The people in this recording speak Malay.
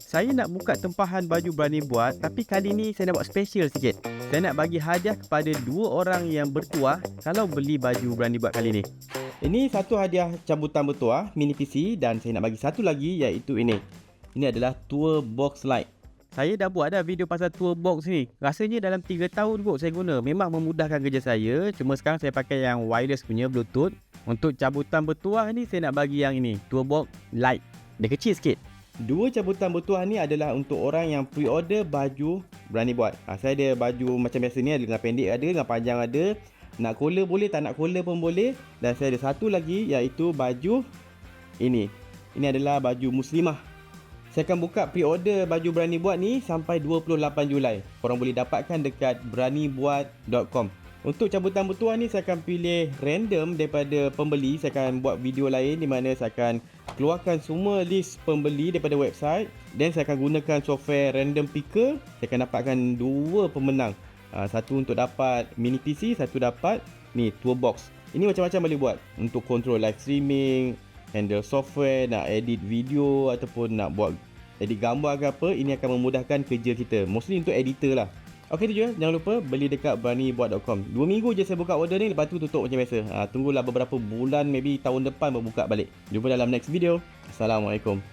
Saya nak buka tempahan baju Berani Buat, tapi kali ni saya nak buat special sikit. Saya nak bagi hadiah kepada 2 orang yang bertuah kalau beli baju Berani Buat kali ni. Ini satu hadiah cabutan bertuah mini PC dan saya nak bagi satu lagi iaitu ini. Ini adalah TourBox Lite. Saya dah buat dah video pasal TourBox ni. Rasanya dalam 3 tahun kot saya guna. Memang memudahkan kerja saya. Cuma sekarang saya pakai yang wireless punya Bluetooth. Untuk cabutan bertuah ni saya nak bagi yang ini, TourBox Lite. Dia kecil sikit. 2 cabutan bertuah ni adalah untuk orang yang pre-order baju Berani Buat. Saya ada baju macam biasa ni, ada dengan pendek ada, dengan panjang ada. Nak collar boleh, tak nak collar pun boleh. Dan saya ada satu lagi iaitu baju ini. Ini adalah baju muslimah. Saya akan buka pre-order baju Berani Buat ni sampai 28 Julai. Korang boleh dapatkan dekat beranibuat.com. Untuk cabutan bertuah ni saya akan pilih random daripada pembeli. Saya akan buat video lain di mana saya akan keluarkan semua list pembeli daripada website. Dan saya akan gunakan software random picker. Saya akan dapatkan 2 pemenang. Satu untuk dapat mini PC, satu dapat ni TourBox. Ini macam-macam boleh buat. Untuk control live streaming, handle software, nak edit video ataupun nak buat edit gambar ke apa. Ini akan memudahkan kerja kita. Mostly untuk editor lah. Okey tu je, jangan lupa beli dekat beranibuat.com. 2 minggu je saya buka order ni, lepas tu tutup macam biasa. Tunggulah beberapa bulan, maybe tahun depan baru buka balik. Jumpa dalam next video. Assalamualaikum.